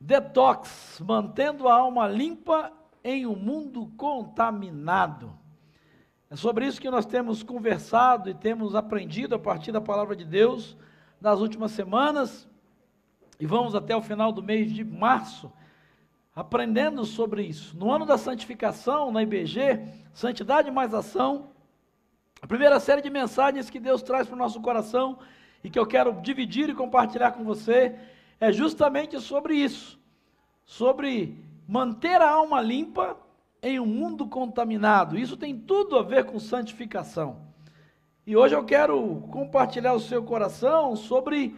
Detox, mantendo a alma limpa em um mundo contaminado. É sobre isso que nós temos conversado e temos aprendido a partir da palavra de Deus nas últimas semanas, e vamos até o final do mês de março, aprendendo sobre isso. No ano da santificação, na IBG, Santidade mais Ação, a primeira série de mensagens que Deus traz para o nosso coração, e que eu quero dividir e compartilhar com você, é justamente sobre isso, sobre manter a alma limpa em um mundo contaminado. Isso tem tudo a ver com santificação. E hoje eu quero compartilhar o seu coração sobre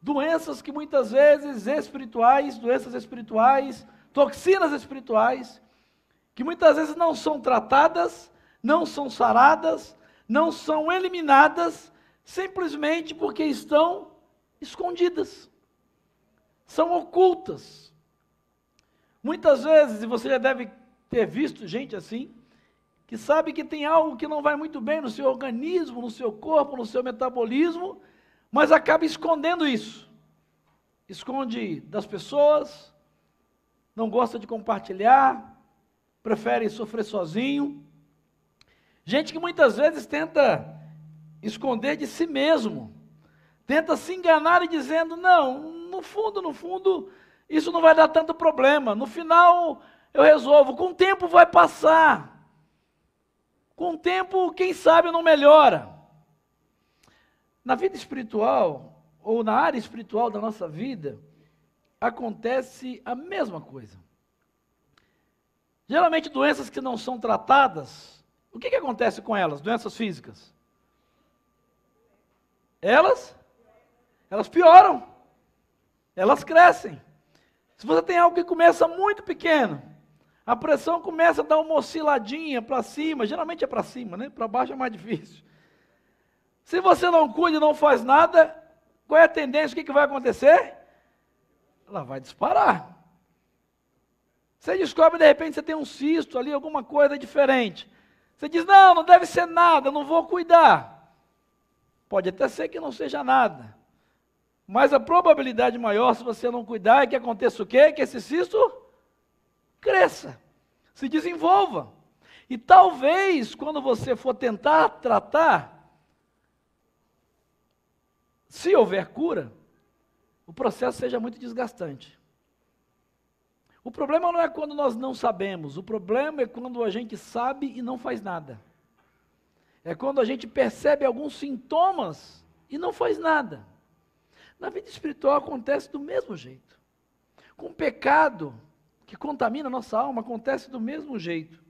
doenças que muitas vezes espirituais, doenças espirituais, toxinas espirituais, que muitas vezes não são tratadas, não são saradas, não são eliminadas, simplesmente porque estão escondidas, são ocultas. Muitas vezes, e você já deve ter visto gente assim, que sabe que tem algo que não vai muito bem no seu organismo, no seu corpo, no seu metabolismo, mas acaba escondendo isso. Esconde das pessoas, não gosta de compartilhar, prefere sofrer sozinho. Gente que muitas vezes tenta esconder de si mesmo, tenta se enganar e dizendo, não, no fundo, isso não vai dar tanto problema, no final eu resolvo, com o tempo vai passar, com o tempo, quem sabe não melhora. Na vida espiritual, ou na área espiritual da nossa vida, acontece a mesma coisa. Geralmente doenças que não são tratadas, o que acontece com elas, doenças físicas? Elas pioram, elas crescem. Se você tem algo que começa muito pequeno, a pressão começa a dar uma osciladinha para cima, geralmente é para cima, né? Para baixo é mais difícil. Se você não cuida e não faz nada, qual é a tendência? O que vai acontecer? Ela vai disparar. Você descobre, de repente, você tem um cisto ali, alguma coisa diferente. Você diz, não deve ser nada, não vou cuidar. Pode até ser que não seja nada. Mas a probabilidade maior, se você não cuidar, é que aconteça o quê? Que esse cisto cresça, se desenvolva. E talvez, quando você for tentar tratar, se houver cura, o processo seja muito desgastante. O problema não é quando nós não sabemos, o problema é quando a gente sabe e não faz nada. É quando a gente percebe alguns sintomas e não faz nada. Na vida espiritual acontece do mesmo jeito. Com o pecado que contamina a nossa alma, acontece do mesmo jeito.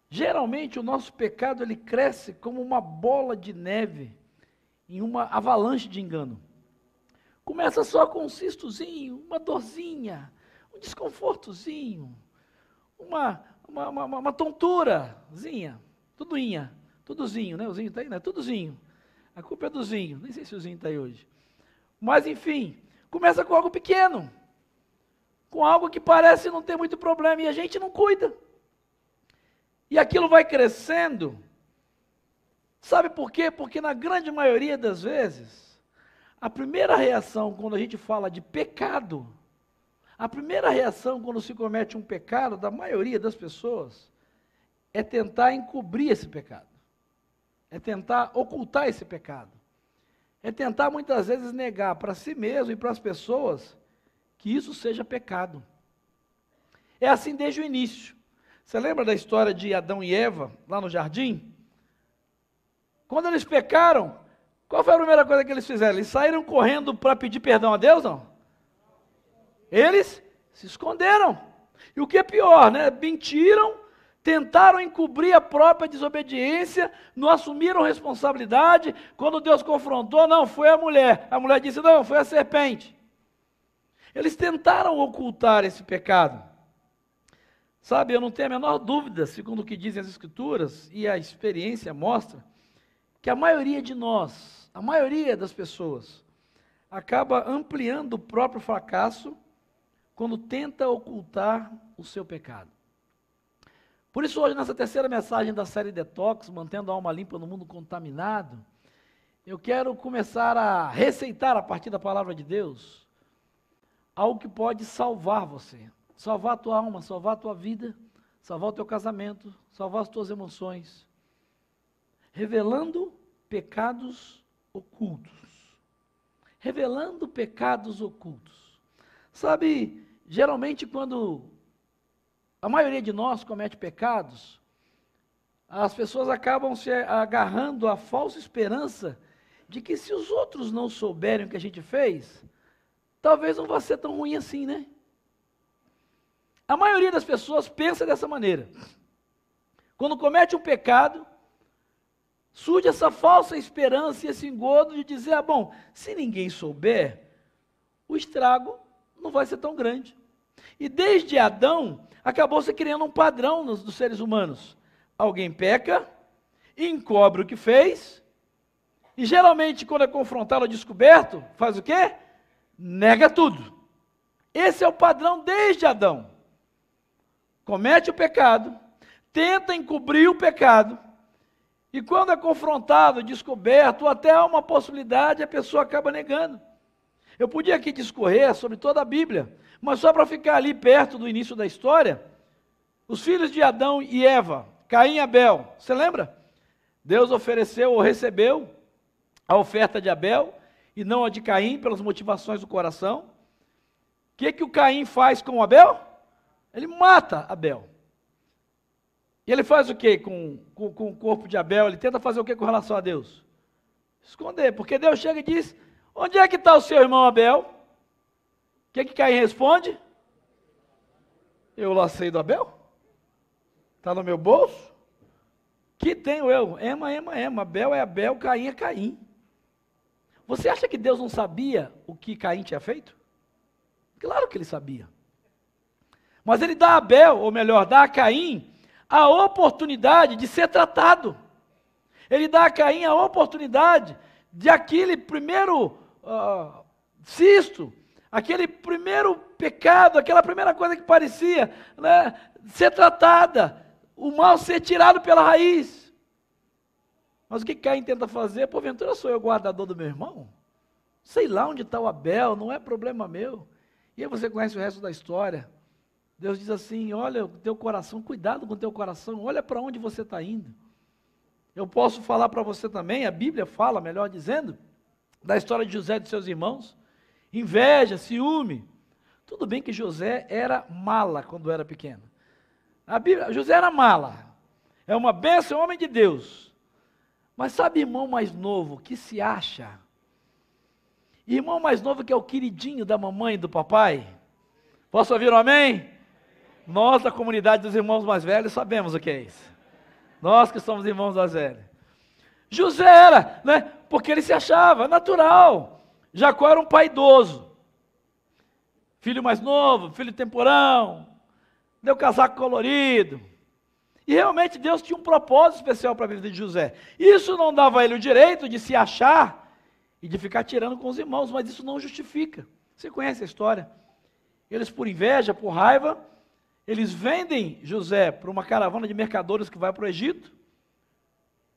Geralmente o nosso pecado ele cresce como uma bola de neve em uma avalanche de engano. Começa só com um cistozinho, uma dorzinha, um desconfortozinho, uma tonturazinha, tudozinho, né? O zinho está aí, né? Tudozinho. A culpa é do zinho, nem sei se o zinho está aí hoje. Mas enfim, começa com algo pequeno, com algo que parece não ter muito problema e a gente não cuida. E aquilo vai crescendo. Sabe por quê? Porque na grande maioria das vezes, a primeira reação quando a gente fala de pecado, a primeira reação quando se comete um pecado, da maioria das pessoas, é tentar encobrir esse pecado. É tentar ocultar esse pecado. É tentar muitas vezes negar para si mesmo e para as pessoas que isso seja pecado. É assim desde o início. Você lembra da história de Adão e Eva, lá no jardim? Quando eles pecaram, qual foi a primeira coisa que eles fizeram? Eles saíram correndo para pedir perdão a Deus, não? Eles se esconderam. E o que é pior, né? Mentiram, tentaram encobrir a própria desobediência, não assumiram responsabilidade. Quando Deus confrontou, não, foi a mulher. A mulher disse, não, foi a serpente. Eles tentaram ocultar esse pecado. Sabe, eu não tenho a menor dúvida, segundo o que dizem as Escrituras, e a experiência mostra, que a maioria de nós, a maioria das pessoas, acaba ampliando o próprio fracasso quando tenta ocultar o seu pecado. Por isso hoje, nessa terceira mensagem da série Detox, mantendo a alma limpa no mundo contaminado, eu quero começar a receitar a partir da palavra de Deus algo que pode salvar você, salvar a tua alma, salvar a tua vida, salvar o teu casamento, salvar as tuas emoções, revelando pecados ocultos. Revelando pecados ocultos. Sabe, geralmente quando a maioria de nós comete pecados, as pessoas acabam se agarrando à falsa esperança de que se os outros não souberem o que a gente fez, talvez não vá ser tão ruim assim, né? A maioria das pessoas pensa dessa maneira. Quando comete um pecado, surge essa falsa esperança e esse engodo de dizer, bom, se ninguém souber, o estrago não vai ser tão grande. E desde Adão, acabou se criando um padrão dos seres humanos. Alguém peca, encobre o que fez, e geralmente quando é confrontado ou descoberto, faz o quê? Nega tudo. Esse é o padrão desde Adão. Comete o pecado, tenta encobrir o pecado, e quando é confrontado, descoberto, ou até há uma possibilidade, a pessoa acaba negando. Eu podia aqui discorrer sobre toda a Bíblia, mas só para ficar ali perto do início da história, os filhos de Adão e Eva, Caim e Abel, você lembra? Deus ofereceu ou recebeu a oferta de Abel e não a de Caim, pelas motivações do coração. O que o Caim faz com Abel? Ele mata Abel. E ele faz o que com o corpo de Abel? Ele tenta fazer o que com relação a Deus? Esconder, porque Deus chega e diz, onde é que está o seu irmão Abel? O que Caim responde? Eu lacei do Abel? Está no meu bolso? Que tenho eu? Ema. Abel é Abel, Caim é Caim. Você acha que Deus não sabia o que Caim tinha feito? Claro que ele sabia. Mas ele dá a Abel, ou melhor, dá a Caim, a oportunidade de ser tratado. Ele dá a Caim a oportunidade de aquele primeiro cisto, aquele primeiro pecado, aquela primeira coisa que parecia, né, ser tratada, o mal ser tirado pela raiz. Mas o que Caim tenta fazer? Porventura sou eu o guardador do meu irmão? Sei lá onde está o Abel, não é problema meu. E aí você conhece o resto da história. Deus diz assim, olha o teu coração, cuidado com o teu coração, olha para onde você está indo. Eu posso falar para você também, a Bíblia fala, melhor dizendo, da história de José e de seus irmãos, inveja, ciúme. Tudo bem que José era mala quando era pequeno. José era mala, é uma bênção, homem de Deus. Mas sabe irmão mais novo que se acha? Irmão mais novo que é o queridinho da mamãe e do papai? Posso ouvir um amém? Nós da comunidade dos irmãos mais velhos sabemos o que é isso. Nós que somos irmãos mais velhos. José era, né? Porque ele se achava natural. Jacó era um pai idoso. Filho mais novo, filho temporão. Deu casaco colorido. E realmente Deus tinha um propósito especial para a vida de José. Isso não dava a ele o direito de se achar e de ficar tirando com os irmãos, mas isso não justifica. Você conhece a história? Eles, por inveja, por raiva, eles vendem José para uma caravana de mercadores que vai para o Egito.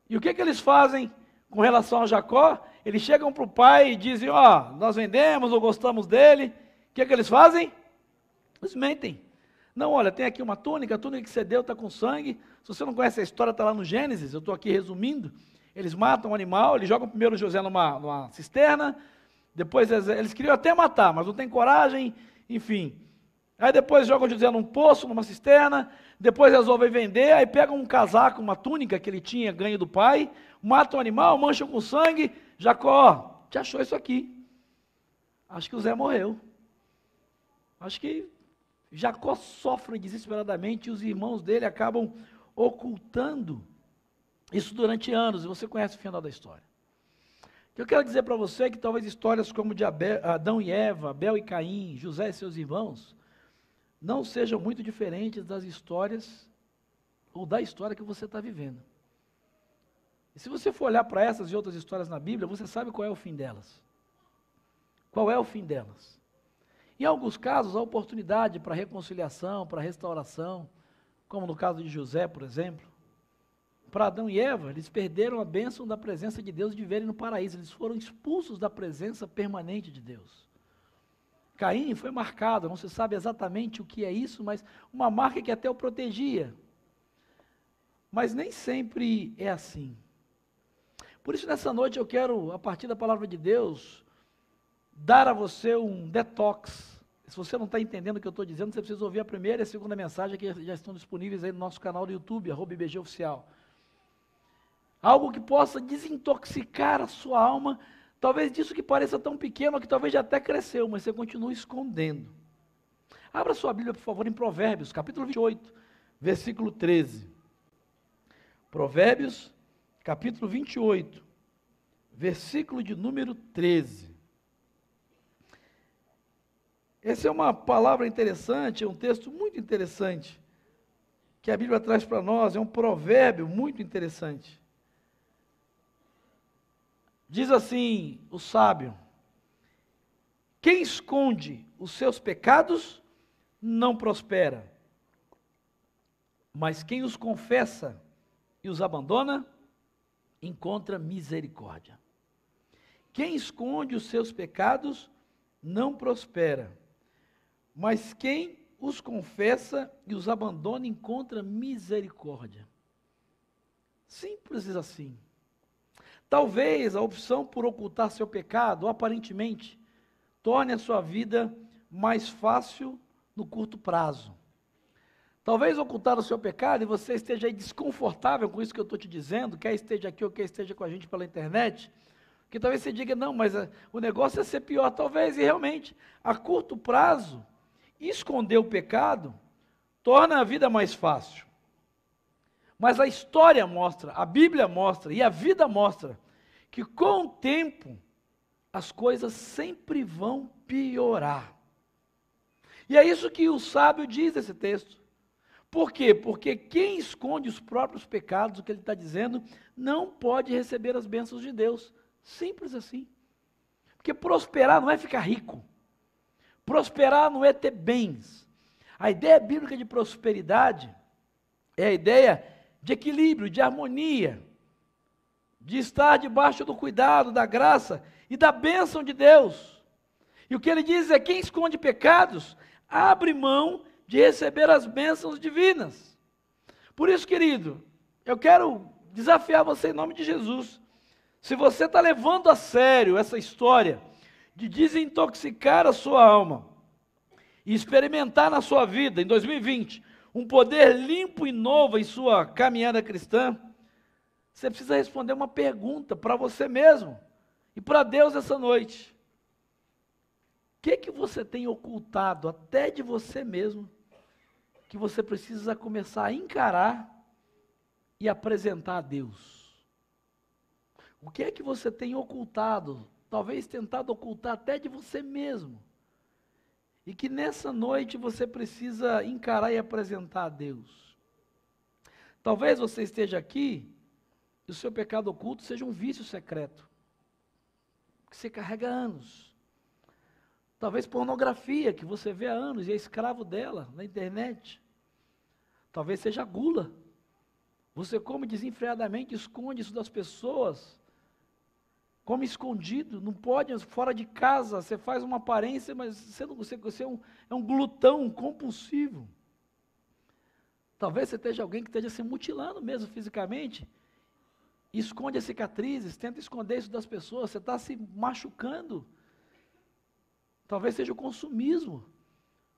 E o que eles fazem com relação a Jacó? Eles chegam para o pai e dizem, nós vendemos ou gostamos dele. O que eles fazem? Eles mentem. Não, olha, tem aqui uma túnica, a túnica que você deu está com sangue. Se você não conhece a história, está lá no Gênesis, eu estou aqui resumindo. Eles matam o animal, eles jogam primeiro José numa cisterna, depois eles queriam até matar, mas não tem coragem, enfim. Aí depois jogam José num poço, numa cisterna, depois resolvem vender, aí pegam um casaco, uma túnica que ele tinha ganho do pai, matam o animal, mancham com sangue. Jacó, te achou isso aqui? Acho que o Zé morreu. Acho que Jacó sofre desesperadamente e os irmãos dele acabam ocultando isso durante anos, e você conhece o final da história. Eu quero dizer para você que talvez histórias como de Adão e Eva, Abel e Caim, José e seus irmãos, não sejam muito diferentes das histórias, ou da história que você está vivendo. E se você for olhar para essas e outras histórias na Bíblia, você sabe qual é o fim delas. Qual é o fim delas? Em alguns casos, há oportunidade para reconciliação, para restauração, como no caso de José, por exemplo. Para Adão e Eva, eles perderam a bênção da presença de Deus de viverem no paraíso. Eles foram expulsos da presença permanente de Deus. Caim foi marcado, não se sabe exatamente o que é isso, mas uma marca que até o protegia. Mas nem sempre é assim. Por isso, nessa noite, eu quero, a partir da palavra de Deus, dar a você um detox. Se você não está entendendo o que eu estou dizendo, você precisa ouvir a primeira e a segunda mensagem, que já estão disponíveis aí no nosso canal do YouTube, @IBGOficial. Algo que possa desintoxicar a sua alma, talvez disso que pareça tão pequeno, ou que talvez já até cresceu, mas você continua escondendo. Abra sua Bíblia, por favor, em Provérbios, capítulo 28, versículo 13. Provérbios, capítulo 28, versículo de número 13. Essa é uma palavra interessante, é um texto muito interessante, que a Bíblia traz para nós, é um provérbio muito interessante. Diz assim o sábio: quem esconde os seus pecados não prospera, mas quem os confessa e os abandona, encontra misericórdia. Quem esconde os seus pecados não prospera, mas quem os confessa e os abandona, encontra misericórdia. Simples assim. Talvez a opção por ocultar seu pecado, aparentemente, torne a sua vida mais fácil no curto prazo. Talvez ocultar o seu pecado e você esteja aí desconfortável com isso que eu estou te dizendo, quer esteja aqui ou quer esteja com a gente pela internet, que talvez você diga, não, mas o negócio é ser pior, talvez, e realmente, a curto prazo, esconder o pecado torna a vida mais fácil. Mas a história mostra, a Bíblia mostra e a vida mostra que com o tempo as coisas sempre vão piorar. E é isso que o sábio diz nesse texto. Por quê? Porque quem esconde os próprios pecados, o que ele está dizendo, não pode receber as bênçãos de Deus. Simples assim. Porque prosperar não é ficar rico. Prosperar não é ter bens. A ideia bíblica de prosperidade é a ideia de equilíbrio, de harmonia, de estar debaixo do cuidado, da graça e da bênção de Deus. E o que ele diz é: quem esconde pecados, abre mão de receber as bênçãos divinas. Por isso, querido, eu quero desafiar você em nome de Jesus. Se você está levando a sério essa história de desintoxicar a sua alma e experimentar na sua vida, em 2020, um poder limpo e novo em sua caminhada cristã, você precisa responder uma pergunta para você mesmo e para Deus essa noite. O que você tem ocultado até de você mesmo, que você precisa começar a encarar e apresentar a Deus? O que é que você tem ocultado, talvez tentado ocultar até de você mesmo, e que nessa noite você precisa encarar e apresentar a Deus? Talvez você esteja aqui e o seu pecado oculto seja um vício secreto, que você carrega há anos. Talvez pornografia, que você vê há anos e é escravo dela na internet. Talvez seja gula. Você come desenfreadamente, esconde isso das pessoas. Come escondido, não pode, fora de casa, você faz uma aparência, mas você é um glutão compulsivo. Talvez você esteja alguém que esteja se mutilando mesmo fisicamente, esconde as cicatrizes, tenta esconder isso das pessoas, você está se machucando. Talvez seja o consumismo.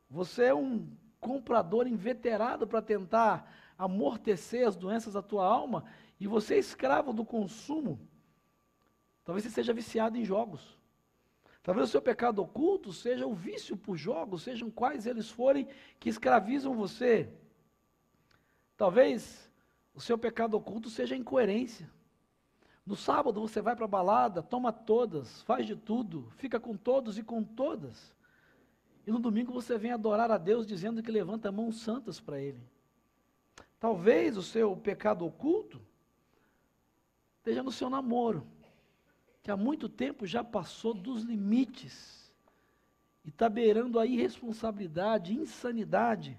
Você é um comprador inveterado para tentar amortecer as doenças da tua alma, e você é escravo do consumo. Talvez você seja viciado em jogos. Talvez o seu pecado oculto seja o vício por jogos, sejam quais eles forem, que escravizam você. Talvez o seu pecado oculto seja a incoerência. No sábado você vai para a balada, toma todas, faz de tudo, fica com todos e com todas. E no domingo você vem adorar a Deus dizendo que levanta mãos santas para Ele. Talvez o seu pecado oculto esteja no seu namoro, que há muito tempo já passou dos limites e está beirando a irresponsabilidade, insanidade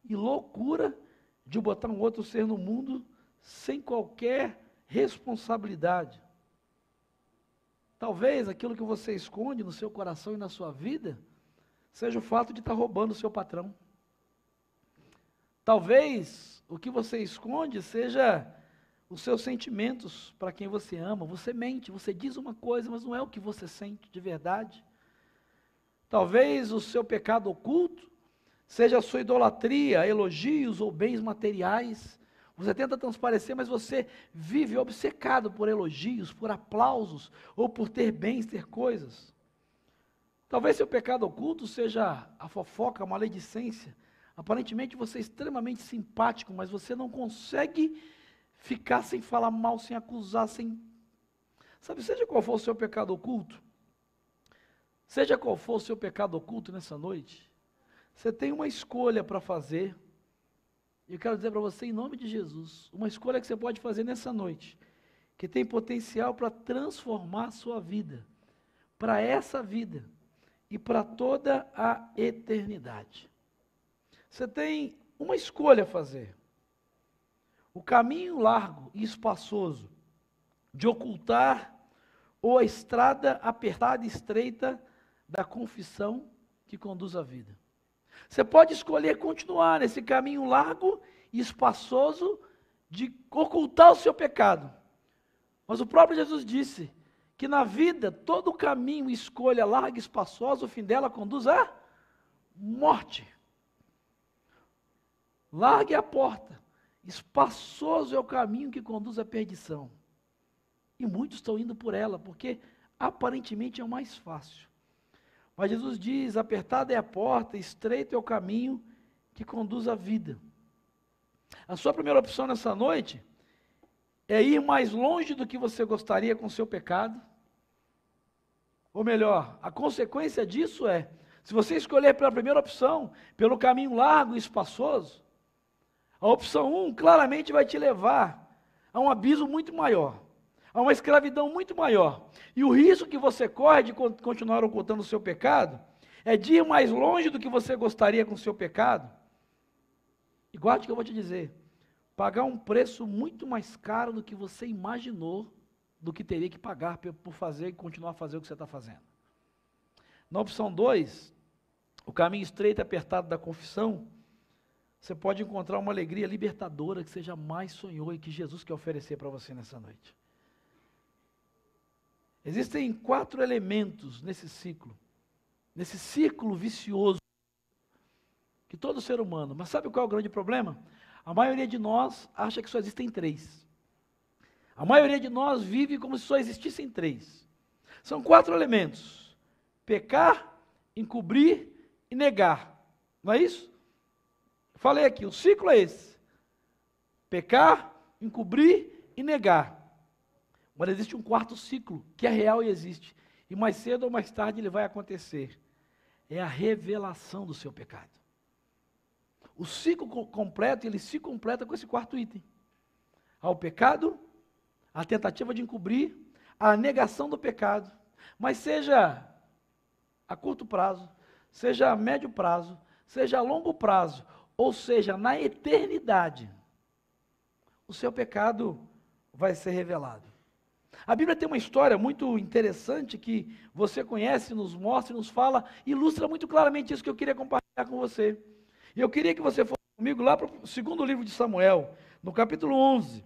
e loucura de botar um outro ser no mundo sem qualquer responsabilidade. Talvez aquilo que você esconde no seu coração e na sua vida seja o fato de estar roubando o seu patrão. Talvez o que você esconde seja os seus sentimentos para quem você ama. Você mente, você diz uma coisa, mas não é o que você sente de verdade. Talvez o seu pecado oculto seja a sua idolatria, elogios ou bens materiais. Você tenta transparecer, mas você vive obcecado por elogios, por aplausos, ou por ter bens, ter coisas. Talvez seu pecado oculto seja a fofoca, a maledicência. Aparentemente você é extremamente simpático, mas você não consegue ficar sem falar mal, sem acusar, sem... Sabe, seja qual for o seu pecado oculto, seja qual for o seu pecado oculto nessa noite, você tem uma escolha para fazer. E eu quero dizer para você, em nome de Jesus, uma escolha que você pode fazer nessa noite, que tem potencial para transformar a sua vida, para essa vida e para toda a eternidade. Você tem uma escolha a fazer. O caminho largo e espaçoso de ocultar ou a estrada apertada e estreita da confissão que conduz à vida. Você pode escolher continuar nesse caminho largo e espaçoso de ocultar o seu pecado. Mas o próprio Jesus disse que na vida todo caminho e escolha larga e espaçosa, o fim dela conduz à morte. Larga é a porta, espaçoso é o caminho que conduz à perdição. E muitos estão indo por ela, porque aparentemente é o mais fácil. Mas Jesus diz, apertada é a porta, estreito é o caminho que conduz à vida. A sua primeira opção nessa noite é ir mais longe do que você gostaria com o seu pecado. Ou melhor, a consequência disso é, se você escolher pela primeira opção, pelo caminho largo e espaçoso, a opção 1 claramente vai te levar a um abismo muito maior, a uma escravidão muito maior. E o risco que você corre de continuar ocultando o seu pecado é de ir mais longe do que você gostaria com o seu pecado. E guarde o que eu vou te dizer, pagar um preço muito mais caro do que você imaginou, do que teria que pagar por fazer e continuar a fazer o que você está fazendo. Na opção 2, o caminho estreito e apertado da confissão, você pode encontrar uma alegria libertadora que você jamais sonhou e que Jesus quer oferecer para você nessa noite. Existem 4 elementos nesse ciclo vicioso, que todo ser humano, mas sabe qual é o grande problema? A maioria de nós acha que só existem 3. A maioria de nós vive como se só existissem 3. São 4 elementos: pecar, encobrir e negar. Não é isso? Falei aqui, o ciclo é esse: pecar, encobrir e negar. Mas existe um 4º ciclo, que é real e existe, e mais cedo ou mais tarde ele vai acontecer. É a revelação do seu pecado. O ciclo completo, ele se completa com esse 4º item. Há o pecado, a tentativa de encobrir, a negação do pecado, mas seja a curto prazo, seja a médio prazo, seja a longo prazo, ou seja, na eternidade, o seu pecado vai ser revelado. A Bíblia tem uma história muito interessante que você conhece, nos mostra, nos fala, ilustra muito claramente isso que eu queria compartilhar com você. E eu queria que você fosse comigo lá para o 2º livro de Samuel, no capítulo 11,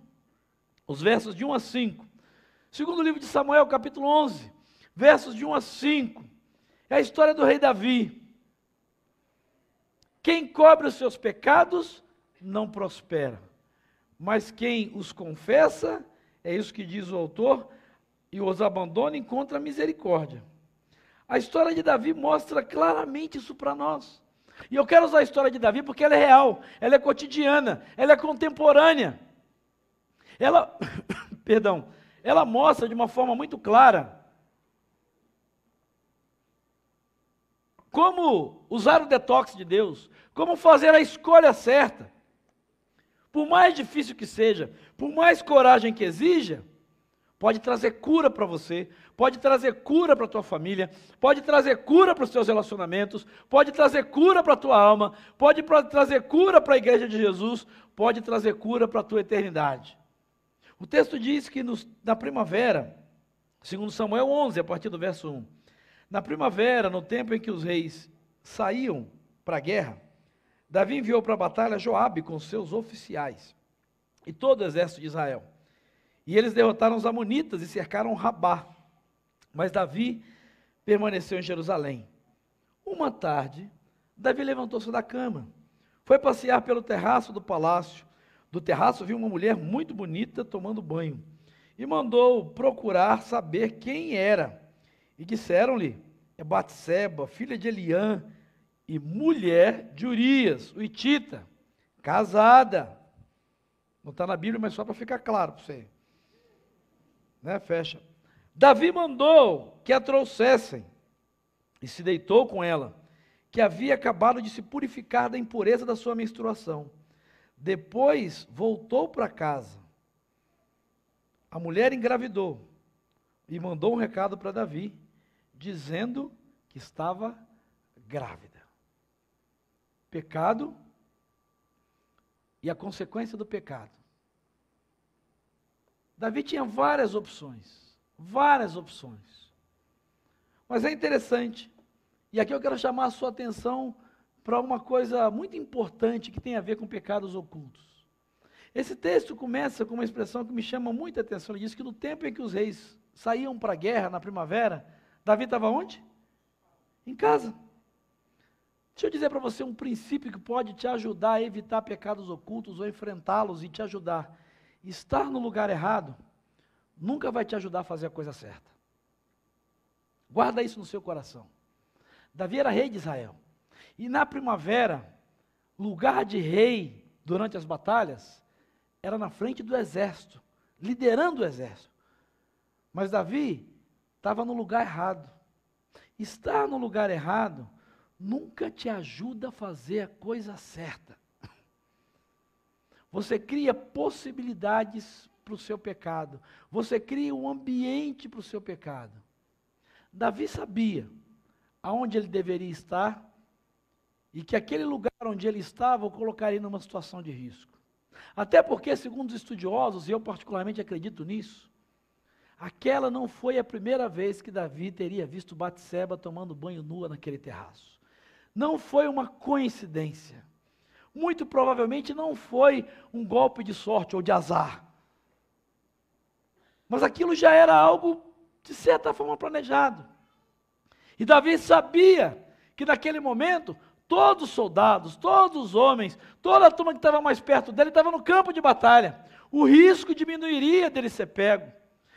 os versos de 1 a 5. 2º livro de Samuel, capítulo 11, versos de 1 a 5. É a história do rei Davi. Quem cobre os seus pecados não prospera, mas quem os confessa, é isso que diz o autor, e os abandona, encontra misericórdia. A história de Davi mostra claramente isso para nós. E eu quero usar a história de Davi porque ela é real, ela é cotidiana, ela é contemporânea. Ela, ela mostra de uma forma muito clara como usar o detox de Deus, como fazer a escolha certa. Por mais difícil que seja, por mais coragem que exija, pode trazer cura para você, pode trazer cura para a tua família, pode trazer cura para os teus relacionamentos, pode trazer cura para a tua alma, pode trazer cura para a igreja de Jesus, pode trazer cura para a tua eternidade. O texto diz que na primavera, segundo Samuel 11, a partir do verso 1, na primavera, no tempo em que os reis saíam para a guerra, Davi enviou para a batalha Joabe com seus oficiais e todo o exército de Israel. E eles derrotaram os amonitas e cercaram Rabá. Mas Davi permaneceu em Jerusalém. Uma tarde, Davi levantou-se da cama, foi passear pelo terraço do palácio. Do terraço viu uma mulher muito bonita tomando banho e mandou procurar saber quem era. E disseram-lhe: é Batseba, filha de Eliã e mulher de Urias, o hitita, casada. Não está na Bíblia, mas só para ficar claro para você. Né? Fecha. Davi mandou que a trouxessem e se deitou com ela, que havia acabado de se purificar da impureza da sua menstruação. Depois voltou para casa. A mulher engravidou e mandou um recado para Davi, dizendo que estava grávida. Pecado e a consequência do pecado. Davi tinha várias opções. Mas é interessante, e aqui eu quero chamar a sua atenção para uma coisa muito importante que tem a ver com pecados ocultos. Esse texto começa com uma expressão que me chama muita atenção. Ele diz que no tempo em que os reis saíam para a guerra, na primavera, Davi estava onde? Em casa. Deixa eu dizer para você um princípio que pode te ajudar a evitar pecados ocultos ou enfrentá-los e te ajudar. Estar no lugar errado nunca vai te ajudar a fazer a coisa certa. Guarda isso no seu coração. Davi era rei de Israel. E na primavera, lugar de rei durante as batalhas era na frente do exército, liderando o exército. Mas Davi estava no lugar errado. Estar no lugar errado nunca te ajuda a fazer a coisa certa. Você cria possibilidades para o seu pecado. Você cria um ambiente para o seu pecado. Davi sabia aonde ele deveria estar e que aquele lugar onde ele estava o colocaria numa situação de risco. Até porque, segundo os estudiosos, e eu particularmente acredito nisso, aquela não foi a primeira vez que Davi teria visto Batseba tomando banho nua naquele terraço. Não foi uma coincidência. Muito provavelmente não foi um golpe de sorte ou de azar. Mas aquilo já era algo, de certa forma, planejado. E Davi sabia que naquele momento, todos os soldados, todos os homens, toda a turma que estava mais perto dele estava no campo de batalha. O risco diminuiria dele ser pego.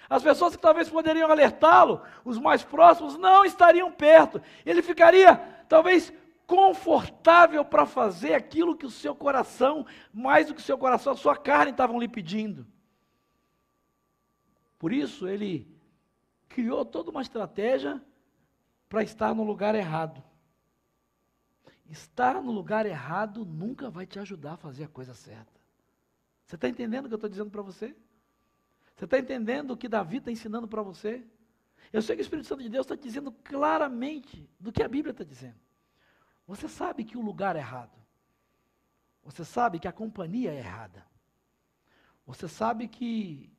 As pessoas que talvez poderiam alertá-lo, os mais próximos, não estariam perto. Ele ficaria, talvez, confortável para fazer aquilo que o seu coração, mais do que o seu coração, a sua carne estavam lhe pedindo. Por isso, ele criou toda uma estratégia para estar no lugar errado. Estar no lugar errado nunca vai te ajudar a fazer a coisa certa. Você está entendendo o que eu estou dizendo para você? Você está entendendo o que Davi está ensinando para você? Eu sei que o Espírito Santo de Deus está dizendo claramente do que a Bíblia está dizendo. Você sabe que o lugar é errado. Você sabe que a companhia é errada. Você sabe que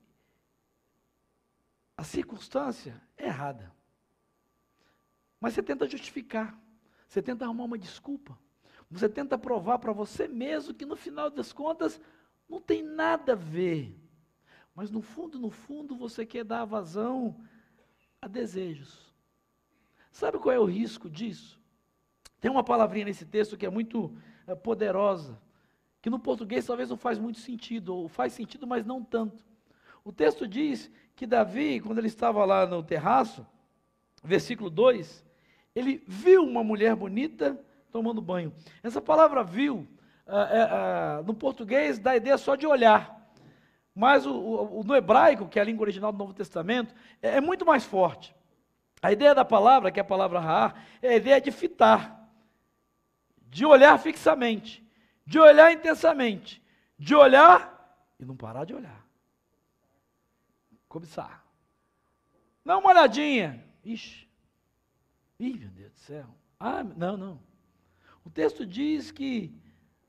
a circunstância é errada. Mas você tenta justificar. Você tenta arrumar uma desculpa. Você tenta provar para você mesmo que no final das contas não tem nada a ver. Mas no fundo você quer dar vazão a desejos. Sabe qual é o risco disso? Tem uma palavrinha nesse texto que é muito poderosa, que no português talvez não faz muito sentido, ou faz sentido, mas não tanto. O texto diz que Davi, quando ele estava lá no terraço, versículo 2, ele viu uma mulher bonita tomando banho. Essa palavra viu, no português, dá a ideia só de olhar. Mas no hebraico, que é a língua original do Novo Testamento, é muito mais forte. A ideia da palavra, que é a palavra ra'á, é a ideia de fitar, de olhar fixamente, de olhar intensamente, de olhar e não parar de olhar. Cobiçar. Não uma olhadinha. Ih, meu Deus do céu. Não. O texto diz que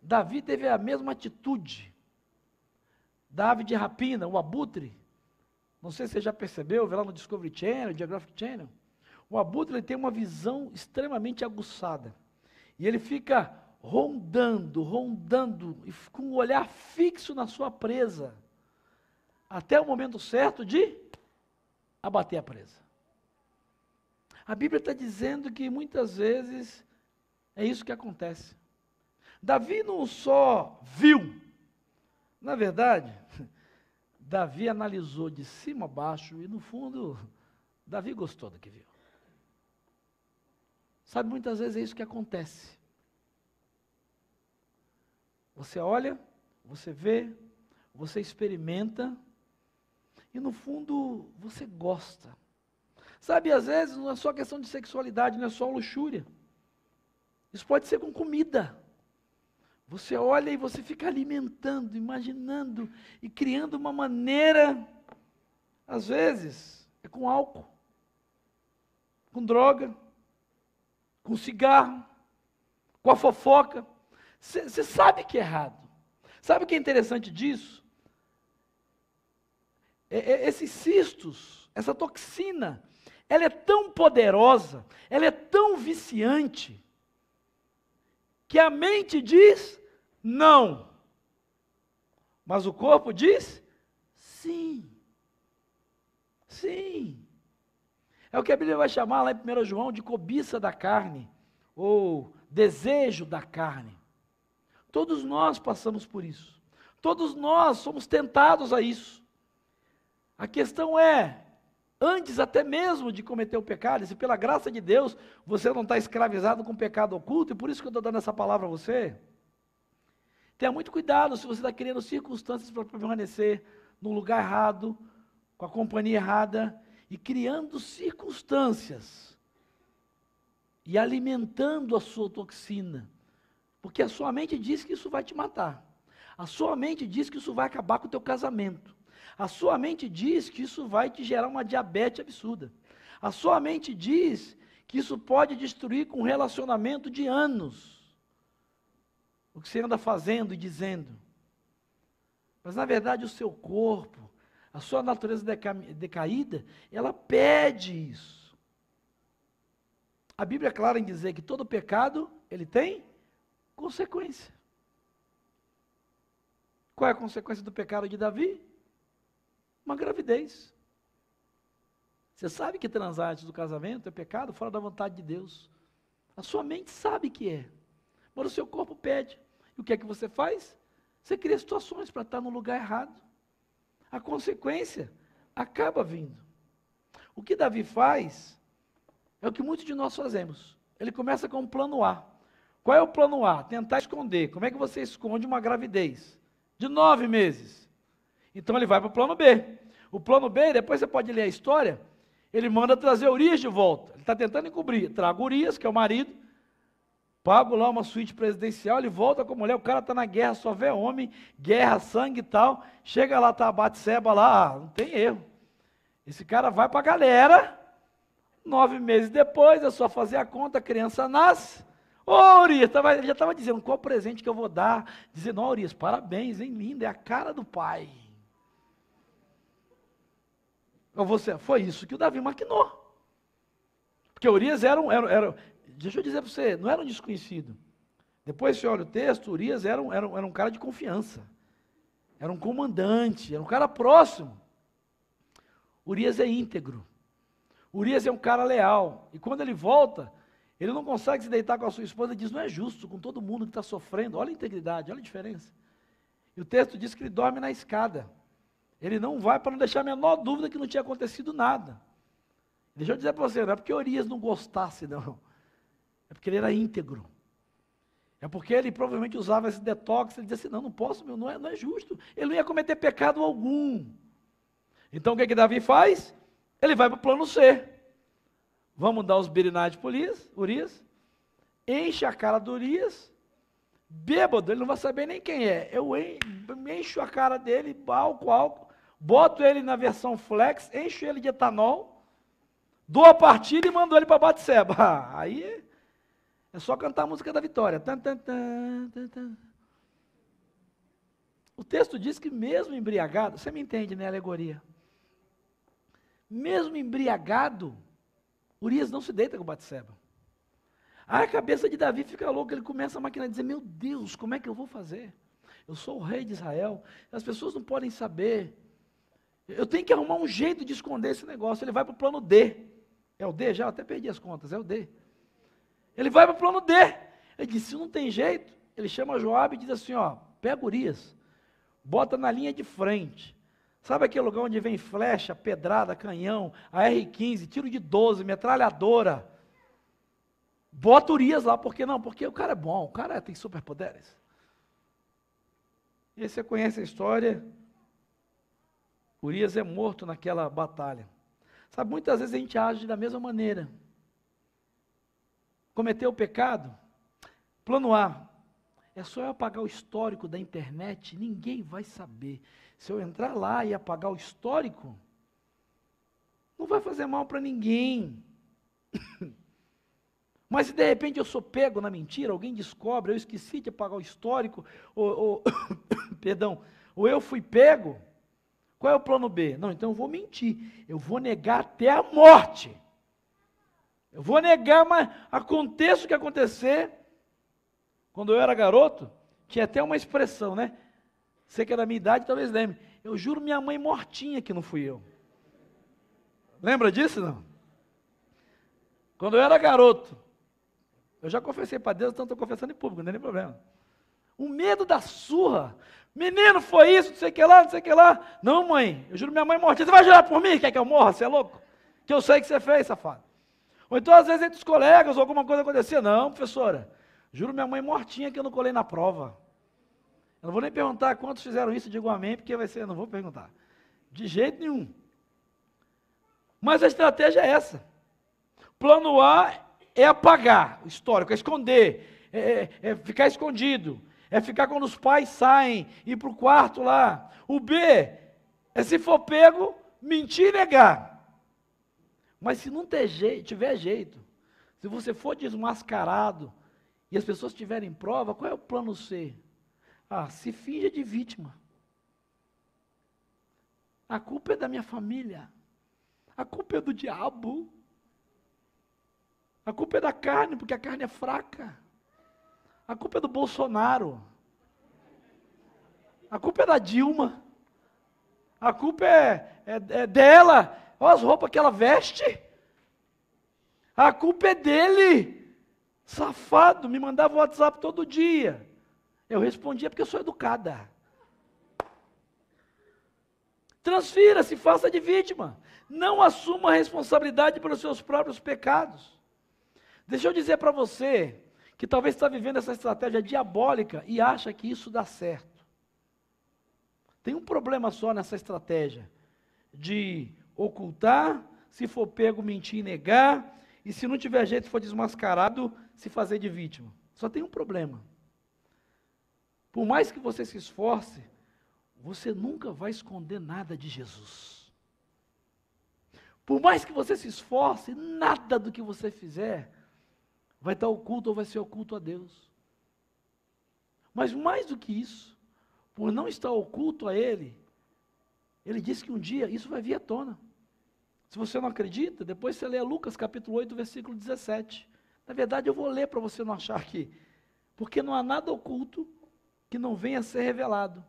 Davi teve a mesma atitude da ave de rapina, o abutre. Não sei se você já percebeu, vê lá no Discovery Channel, Geographic Channel. O abutre ele tem uma visão extremamente aguçada. E ele fica rondando, e com um olhar fixo na sua presa, até o momento certo de abater a presa. A Bíblia está dizendo que muitas vezes é isso que acontece. Davi não só viu, na verdade, Davi analisou de cima a baixo e no fundo, Davi gostou do que viu. Sabe, muitas vezes é isso que acontece. Você olha, você vê, você experimenta e no fundo você gosta. Sabe, às vezes não é só questão de sexualidade, não é só luxúria. Isso pode ser com comida. Você olha e você fica alimentando, imaginando e criando uma maneira, às vezes, é com álcool, com droga, com cigarro, com a fofoca. Você sabe que é errado. Sabe o que é interessante disso? Esses cistos, essa toxina, ela é tão poderosa, ela é tão viciante, que a mente diz não, mas o corpo diz sim. Sim. É o que a Bíblia vai chamar lá em 1 João de cobiça da carne, ou desejo da carne. Todos nós passamos por isso. Todos nós somos tentados a isso. A questão é, antes até mesmo de cometer o pecado, se pela graça de Deus você não está escravizado com pecado oculto, e por isso que eu estou dando essa palavra a você, tenha muito cuidado se você está criando circunstâncias para permanecer no lugar errado, com a companhia errada, e criando circunstâncias, e alimentando a sua toxina, porque a sua mente diz que isso vai te matar, a sua mente diz que isso vai acabar com o teu casamento, a sua mente diz que isso vai te gerar uma diabetes absurda, a sua mente diz que isso pode destruir com um relacionamento de anos, o que você anda fazendo e dizendo, mas na verdade o seu corpo, a sua natureza decaída, ela pede isso. A Bíblia é clara em dizer que todo pecado, ele tem consequência. Qual é a consequência do pecado de Davi? Uma gravidez. Você sabe que transar antes do casamento é pecado, fora da vontade de Deus. A sua mente sabe que é, mas o seu corpo pede. E o que é que você faz? Você cria situações para estar no lugar errado. A consequência acaba vindo. O que Davi faz é o que muitos de nós fazemos. Ele começa com um plano A. Qual é o plano A? Tentar esconder. Como é que você esconde uma gravidez? De 9 meses. Então ele vai para o plano B. O plano B, depois você pode ler a história, ele manda trazer Urias de volta. Ele está tentando encobrir. Traga Urias, que é o marido, pago lá uma suíte presidencial, ele volta com a mulher, o cara está na guerra, só vê homem, guerra, sangue e tal, chega lá, tá a Batseba lá, não tem erro. Esse cara vai para a galera, 9 meses depois, é só fazer a conta, a criança nasce. Ô Urias, ele já estava dizendo, qual presente que eu vou dar? Dizendo, ó Urias, parabéns, hein, lindo, é a cara do pai. Foi isso que o Davi maquinou. Porque Urias deixa eu dizer para você, não era um desconhecido. Depois você olha o texto, Urias era um cara de confiança. Era um comandante, era um cara próximo. Urias é íntegro. Urias é um cara leal. E quando ele volta, ele não consegue se deitar com a sua esposa e diz, não é justo com todo mundo que está sofrendo. Olha a integridade, olha a diferença. E o texto diz que ele dorme na escada. Ele não vai para não deixar a menor dúvida que não tinha acontecido nada. Deixa eu dizer para você, não é porque Urias não gostasse, não. É porque ele era íntegro. É porque ele provavelmente usava esse detox, ele dizia assim, não posso, não é justo. Ele não ia cometer pecado algum. Então o que Davi faz? Ele vai para o plano C. Vamos dar os birinais de Urias, enche a cara do Urias, bêbado, ele não vai saber nem quem é. Eu encho a cara dele, álcool, boto ele na versão flex, encho ele de etanol, dou a partida e mando ele para Batseba. Aí é só cantar a música da vitória. O texto diz que mesmo embriagado, você me entende, né, alegoria? Mesmo embriagado, Urias não se deita com Batseba. Aí a cabeça de Davi fica louca, ele começa a maquinar, dizer, meu Deus, como é que eu vou fazer? Eu sou o rei de Israel, as pessoas não podem saber, eu tenho que arrumar um jeito de esconder esse negócio. Ele vai para o plano D, é o D já? Eu até perdi as contas, é o D. Ele vai para o plano D, ele diz, se não tem jeito, ele chama Joabe e diz assim, ó, pega Urias, bota na linha de frente, sabe aquele lugar onde vem flecha, pedrada, canhão, a R-15, tiro de 12, metralhadora, bota Urias lá, por que não? Porque o cara é bom, o cara tem superpoderes. E aí você conhece a história, Urias é morto naquela batalha. Sabe, muitas vezes a gente age da mesma maneira. Cometeu o pecado, plano A, é só eu apagar o histórico da internet, ninguém vai saber. Se eu entrar lá e apagar o histórico, não vai fazer mal para ninguém. Mas se de repente eu sou pego na mentira, alguém descobre, eu esqueci de apagar o histórico, ou eu fui pego, qual é o plano B? Não, então eu vou mentir, eu vou negar até a morte. Eu vou negar, mas aconteça o que acontecer. Quando eu era garoto, tinha até uma expressão, né? Você que é da minha idade, talvez lembre. Eu juro minha mãe mortinha que não fui eu. Lembra disso, não? Quando eu era garoto, eu já confessei para Deus, então estou confessando em público, não tem nem problema. O medo da surra. Menino, foi isso, não sei o que lá, não sei o que lá. Não, mãe, eu juro minha mãe mortinha. Você vai jurar por mim? Quer que eu morra? Você é louco? Que eu sei que você fez, safado. Ou então, às vezes, entre os colegas, alguma coisa acontecia. Não, professora, juro minha mãe mortinha que eu não colei na prova. Eu não vou nem perguntar quantos fizeram isso, digo amém, porque vai ser, eu não vou perguntar. De jeito nenhum. Mas a estratégia é essa. Plano A é apagar o histórico, é esconder, é ficar escondido, é ficar quando os pais saem, ir para o quarto lá. O B é, se for pego, mentir e negar. Mas se não tiver jeito, se você for desmascarado e as pessoas tiverem prova, qual é o plano C? Ah, se finja de vítima. A culpa é da minha família. A culpa é do diabo. A culpa é da carne, porque a carne é fraca. A culpa é do Bolsonaro. A culpa é da Dilma. A culpa é dela. Olha as roupas que ela veste. A culpa é dele. Safado, me mandava o WhatsApp todo dia. Eu respondia porque eu sou educada. Transfira-se, faça de vítima. Não assuma a responsabilidade pelos seus próprios pecados. Deixa eu dizer para você, que talvez está vivendo essa estratégia diabólica e acha que isso dá certo. Tem um problema só nessa estratégia, de ocultar, se for pego, mentir e negar, e se não tiver jeito, se for desmascarado, se fazer de vítima. Só tem um problema. Por mais que você se esforce, você nunca vai esconder nada de Jesus. Por mais que você se esforce, nada do que você fizer vai estar oculto ou vai ser oculto a Deus. Mas mais do que isso, por não estar oculto a Ele, Ele disse que um dia isso vai vir à tona. Se você não acredita, depois você lê Lucas capítulo 8, versículo 17. Na verdade, eu vou ler para você não achar que... Porque não há nada oculto que não venha a ser revelado.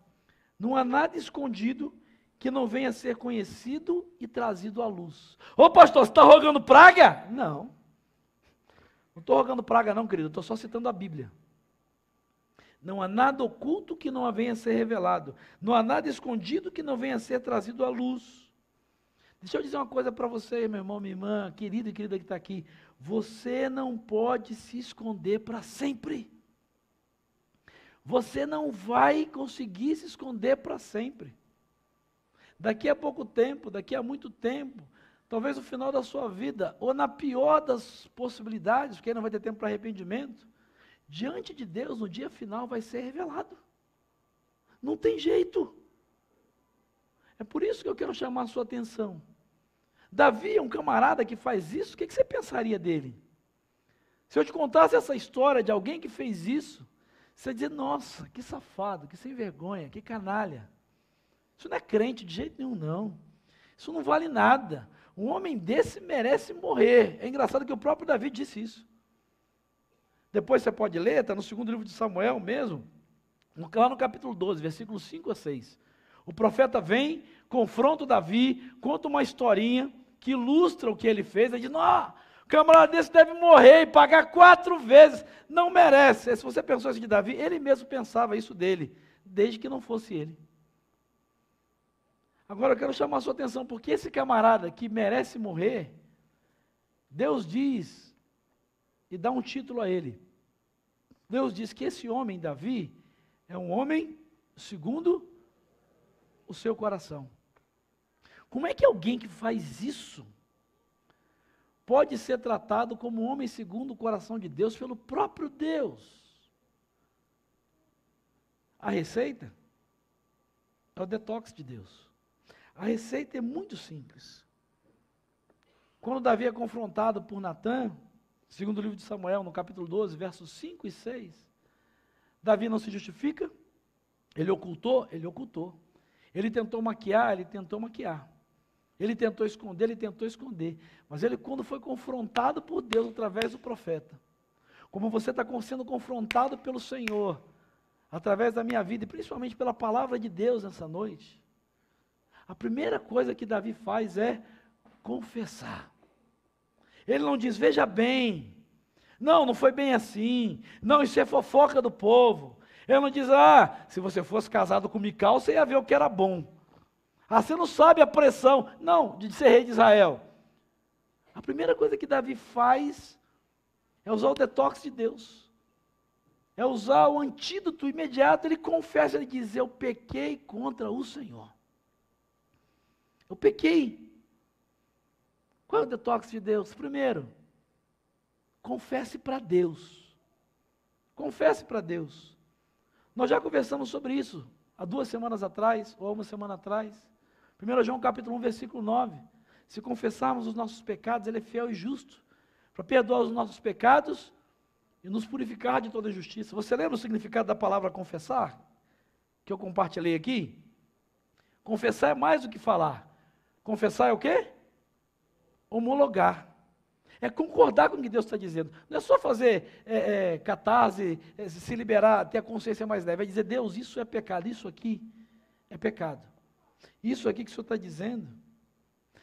Não há nada escondido que não venha a ser conhecido e trazido à luz. Ô pastor, você está rogando praga? Não. Não estou rogando praga não, querido. Estou só citando a Bíblia. Não há nada oculto que não venha a ser revelado. Não há nada escondido que não venha a ser trazido à luz. Deixa eu dizer uma coisa para você, meu irmão, minha irmã, querido e querida que está aqui. Você não pode se esconder para sempre. Você não vai conseguir se esconder para sempre. Daqui a pouco tempo, daqui a muito tempo, talvez no final da sua vida, ou na pior das possibilidades, porque aí não vai ter tempo para arrependimento, diante de Deus, no dia final, vai ser revelado. Não tem jeito. É por isso que eu quero chamar a sua atenção. Davi é um camarada que faz isso, o que você pensaria dele? Se eu te contasse essa história de alguém que fez isso, você ia dizer, nossa, que safado, que sem vergonha, que canalha. Isso não é crente de jeito nenhum, não. Isso não vale nada. Um homem desse merece morrer. É engraçado que o próprio Davi disse isso. Depois você pode ler, está no segundo livro de Samuel mesmo, lá no capítulo 12, versículos 5 a 6. O profeta vem, confronta o Davi, conta uma historinha que ilustra o que ele fez. Ele diz, não, o camarada desse deve morrer e pagar 4 vezes, não merece. Se você pensou assim de Davi, ele mesmo pensava isso dele, desde que não fosse ele. Agora eu quero chamar a sua atenção, porque esse camarada que merece morrer, Deus diz, e dá um título a ele. Deus diz que esse homem, Davi, é um homem segundo o seu coração. Como é que alguém que faz isso pode ser tratado como um homem segundo o coração de Deus pelo próprio Deus? A receita é o detox de Deus. A receita é muito simples. Quando Davi é confrontado por Natã, segundo o livro de Samuel, no capítulo 12, versos 5 e 6, Davi não se justifica, ele ocultou, ele ocultou. Ele tentou maquiar, ele tentou maquiar. Ele tentou esconder, ele tentou esconder. Mas ele, quando foi confrontado por Deus através do profeta, como você está sendo confrontado pelo Senhor, através da minha vida, e principalmente pela palavra de Deus nessa noite, a primeira coisa que Davi faz é confessar. Ele não diz, veja bem, não foi bem assim, não, isso é fofoca do povo. Ele não diz, se você fosse casado com Mical, você ia ver o que era bom. Você não sabe a pressão, não, de ser rei de Israel. A primeira coisa que Davi faz é usar o detox de Deus. É usar o antídoto imediato, ele confessa, ele diz, eu pequei contra o Senhor. Eu pequei. Qual é o detox de Deus? Primeiro, confesse para Deus. Confesse para Deus. Nós já conversamos sobre isso há 2 semanas atrás, ou há 1 semana atrás. 1 João capítulo 1, versículo 9. Se confessarmos os nossos pecados, Ele é fiel e justo, para perdoar os nossos pecados e nos purificar de toda injustiça. Você lembra o significado da palavra confessar? Que eu compartilhei aqui? Confessar é mais do que falar. Confessar é o quê? Homologar. É concordar com o que Deus está dizendo. Não é só fazer catarse, se liberar, ter a consciência mais leve. É dizer, Deus, isso é pecado, isso aqui é pecado. Isso aqui que o Senhor está dizendo.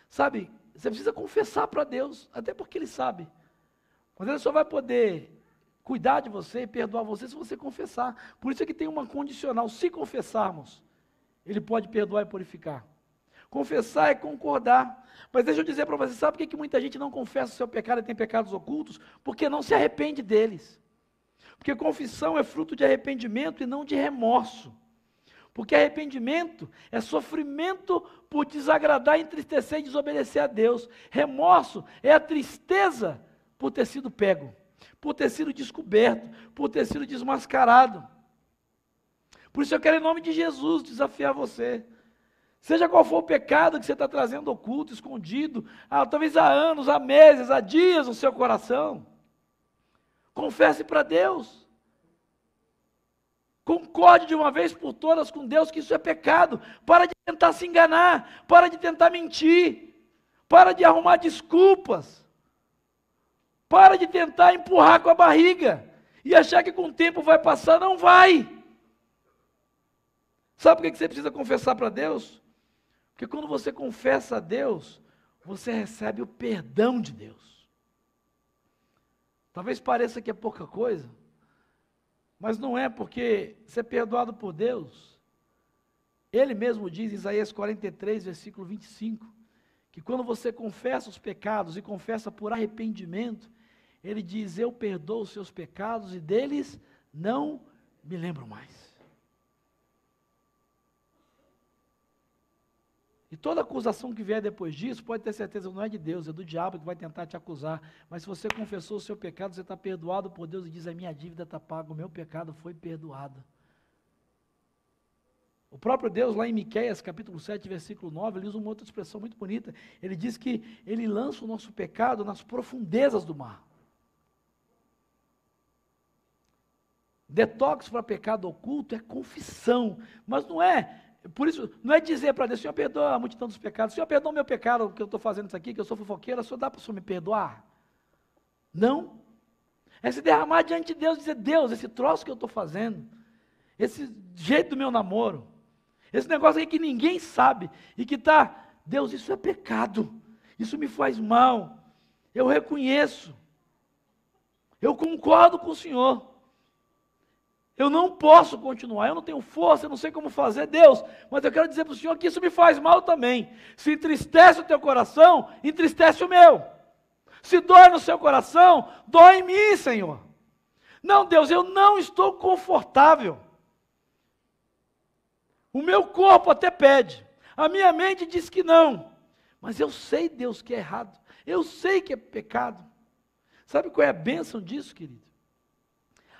Sabe, você precisa confessar para Deus, até porque Ele sabe. Mas Ele só vai poder cuidar de você e perdoar você se você confessar. Por isso é que tem uma condicional. Se confessarmos, Ele pode perdoar e purificar. Confessar é concordar. Mas deixa eu dizer para você, sabe por que muita gente não confessa o seu pecado e tem pecados ocultos? Porque não se arrepende deles. Porque confissão é fruto de arrependimento e não de remorso. Porque arrependimento é sofrimento por desagradar, entristecer e desobedecer a Deus. Remorso é a tristeza por ter sido pego, por ter sido descoberto, por ter sido desmascarado. Por isso eu quero, em nome de Jesus, desafiar você. Seja qual for o pecado que você está trazendo oculto, escondido, talvez há anos, há meses, há dias no seu coração, confesse para Deus. Concorde de uma vez por todas com Deus que isso é pecado. Para de tentar se enganar, para de tentar mentir, para de arrumar desculpas, para de tentar empurrar com a barriga e achar que com o tempo vai passar. Não vai. Sabe por que você precisa confessar para Deus? Porque quando você confessa a Deus, você recebe o perdão de Deus. Talvez pareça que é pouca coisa, mas não é, porque ser perdoado por Deus, Ele mesmo diz em Isaías 43, versículo 25, que quando você confessa os pecados e confessa por arrependimento, Ele diz, eu perdoo os seus pecados e deles não me lembro mais. E toda acusação que vier depois disso, pode ter certeza, não é de Deus, é do diabo que vai tentar te acusar. Mas se você confessou o seu pecado, você está perdoado por Deus e diz, a minha dívida está paga, o meu pecado foi perdoado. O próprio Deus, lá em Miqueias, capítulo 7, versículo 9, ele usa uma outra expressão muito bonita. Ele diz que Ele lança o nosso pecado nas profundezas do mar. Detox para pecado oculto é confissão, mas não é... Por isso, não é dizer para Deus, Senhor, perdoa a multidão dos pecados, Senhor, perdoa o meu pecado, que eu estou fazendo isso aqui, que eu sou fofoqueira, Senhor, dá para o Senhor me perdoar? Não. É se derramar diante de Deus e dizer, Deus, esse troço que eu estou fazendo, esse jeito do meu namoro, esse negócio aí que ninguém sabe, e que está, Deus, isso é pecado, isso me faz mal, eu reconheço, eu concordo com o Senhor, eu não posso continuar, eu não tenho força, eu não sei como fazer, Deus, mas eu quero dizer para o Senhor que isso me faz mal também. Se entristece o teu coração, entristece o meu. Se dói no seu coração, dói em mim, Senhor. Não, Deus, eu não estou confortável. O meu corpo até pede, a minha mente diz que não, mas eu sei, Deus, que é errado, eu sei que é pecado. Sabe qual é a bênção disso, querido?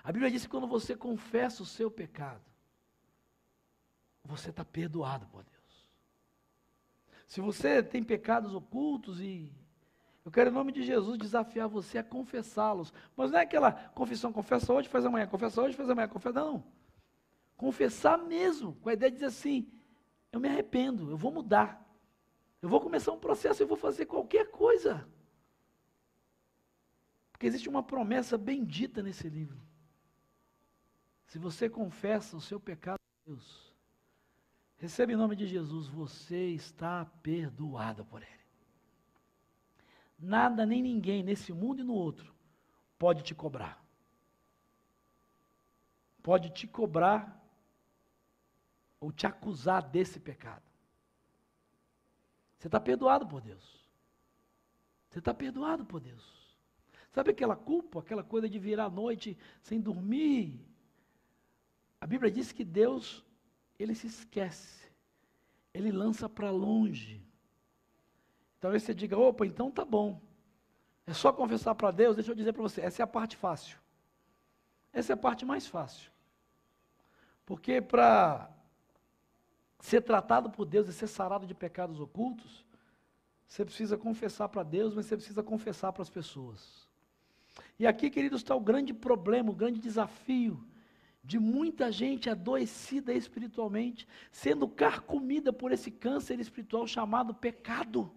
A Bíblia diz que quando você confessa o seu pecado, você está perdoado por Deus. Se você tem pecados ocultos, e eu quero em nome de Jesus desafiar você a confessá-los, mas não é aquela confissão, confessa hoje, faz amanhã, confessa hoje, faz amanhã, confessa, não. Confessar mesmo, com a ideia de dizer assim, eu me arrependo, eu vou mudar, eu vou começar um processo, eu vou fazer qualquer coisa. Porque existe uma promessa bendita nesse livro. Se você confessa o seu pecado a Deus, receba em nome de Jesus, você está perdoado por Ele. Nada nem ninguém nesse mundo e no outro pode te cobrar. Pode te cobrar ou te acusar desse pecado. Você está perdoado por Deus. Você está perdoado por Deus. Sabe aquela culpa, aquela coisa de virar à noite sem dormir? A Bíblia diz que Deus, Ele se esquece, Ele lança para longe. Talvez você diga, opa, então tá bom, é só confessar para Deus. Deixa eu dizer para você, essa é a parte fácil, essa é a parte mais fácil, porque para ser tratado por Deus e ser sarado de pecados ocultos, você precisa confessar para Deus, mas você precisa confessar para as pessoas. E aqui, queridos, está o grande problema, o grande desafio, de muita gente adoecida espiritualmente, sendo carcomida por esse câncer espiritual chamado pecado,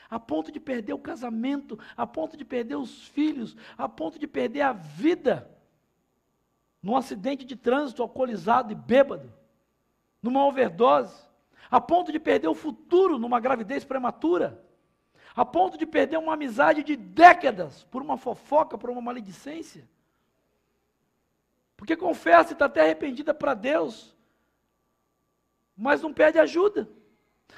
a ponto de perder o casamento, a ponto de perder os filhos, a ponto de perder a vida, num acidente de trânsito alcoolizado e bêbado, numa overdose, a ponto de perder o futuro numa gravidez prematura, a ponto de perder uma amizade de décadas, por uma fofoca, por uma maledicência, porque confessa e está até arrependida para Deus, mas não pede ajuda.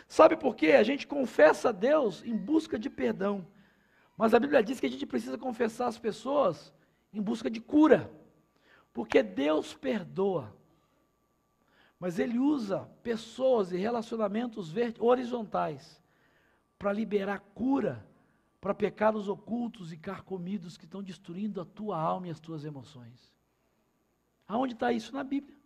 Sabe por quê? A gente confessa a Deus em busca de perdão, mas a Bíblia diz que a gente precisa confessar as pessoas em busca de cura, porque Deus perdoa, mas Ele usa pessoas e relacionamentos horizontais para liberar cura para pecados ocultos e carcomidos que estão destruindo a tua alma e as tuas emoções. Aonde está isso? Na Bíblia.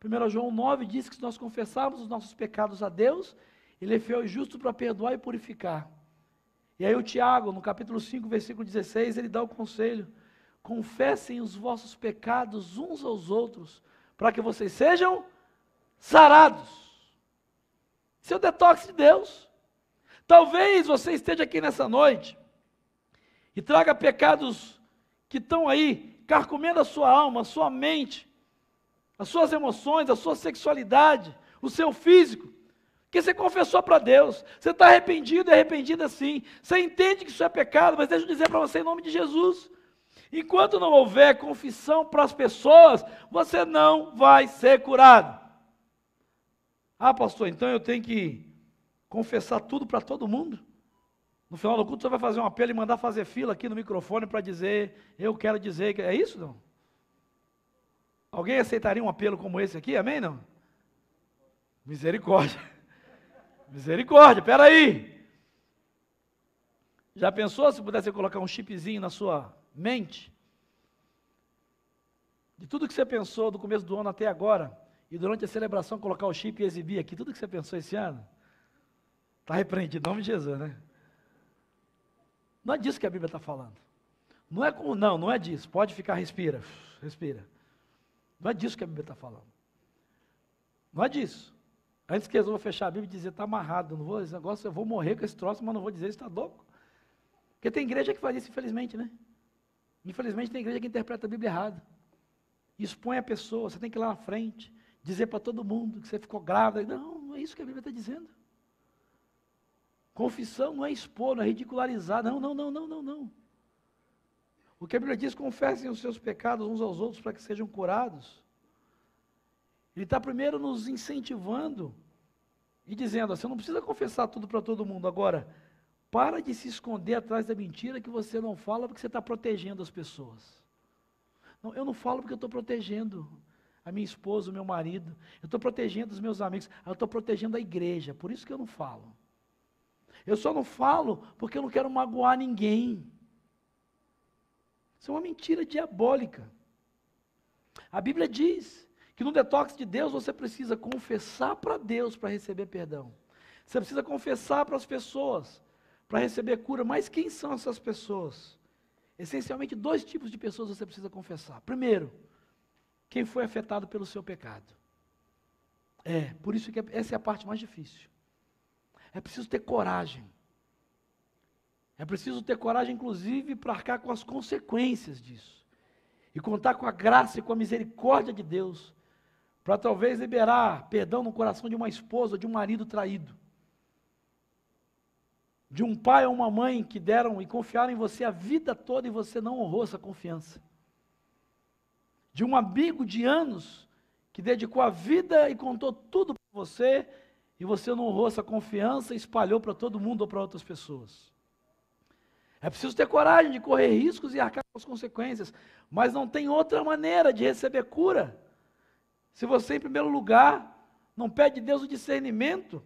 1 João 9 diz que se nós confessarmos os nossos pecados a Deus, Ele é fiel e justo para perdoar e purificar. E aí o Tiago, no capítulo 5, versículo 16, ele dá o conselho, confessem os vossos pecados uns aos outros, para que vocês sejam sarados. Esse é o detox de Deus. Talvez você esteja aqui nessa noite, e traga pecados que estão aí, carcomendo a sua alma, a sua mente, as suas emoções, a sua sexualidade, o seu físico, que você confessou para Deus, você está arrependido e arrependida sim, você entende que isso é pecado, mas deixa eu dizer para você em nome de Jesus, enquanto não houver confissão para as pessoas, você não vai ser curado. Ah, pastor, então eu tenho que confessar tudo para todo mundo? No final do culto você vai fazer um apelo e mandar fazer fila aqui no microfone para dizer, eu quero dizer, é isso não? Alguém aceitaria um apelo como esse aqui, amém não? Misericórdia, misericórdia, peraí. Já pensou se pudesse colocar um chipzinho na sua mente? De tudo que você pensou do começo do ano até agora, e durante a celebração colocar o chip e exibir aqui, tudo que você pensou esse ano, está repreendido, em nome de Jesus, né? Não é disso que a Bíblia está falando. Não é disso. Pode ficar, respira. Não é disso que a Bíblia está falando. Não é disso. Antes que eu vou fechar a Bíblia e dizer, está amarrado, não vou, esse negócio, eu vou morrer com esse troço, mas não vou dizer, está louco. Porque tem igreja que faz isso, infelizmente, né? Infelizmente tem igreja que interpreta a Bíblia errado. Expõe a pessoa, você tem que ir lá na frente, dizer para todo mundo que você ficou grávida. Não, não é isso que a Bíblia está dizendo. Confissão não é expor, não é ridicularizar. Não, não, não, não, não, não. O que a Bíblia diz, confessem os seus pecados uns aos outros para que sejam curados. Ele está primeiro nos incentivando e dizendo, você não precisa confessar tudo para todo mundo. Agora, para de se esconder atrás da mentira que você não fala porque você está protegendo as pessoas. Não, eu não falo porque eu estou protegendo a minha esposa, o meu marido. Eu estou protegendo os meus amigos. Eu estou protegendo a igreja, por isso que eu não falo. Eu só não falo porque eu não quero magoar ninguém. Isso é uma mentira diabólica. A Bíblia diz que no detox de Deus você precisa confessar para Deus para receber perdão. Você precisa confessar para as pessoas para receber cura. Mas quem são essas pessoas? Essencialmente 2 tipos de pessoas você precisa confessar. Primeiro, quem foi afetado pelo seu pecado. Por isso que essa é a parte mais difícil. É preciso ter coragem. É preciso ter coragem, inclusive, para arcar com as consequências disso. E contar com a graça e com a misericórdia de Deus, para talvez liberar perdão no coração de uma esposa, de um marido traído. De um pai ou uma mãe que deram e confiaram em você a vida toda e você não honrou essa confiança. De um amigo de anos que dedicou a vida e contou tudo para você e você não honrou essa confiança e espalhou para todo mundo ou para outras pessoas. É preciso ter coragem de correr riscos e arcar com as consequências, mas não tem outra maneira de receber cura. Se você, em primeiro lugar, não pede a Deus o discernimento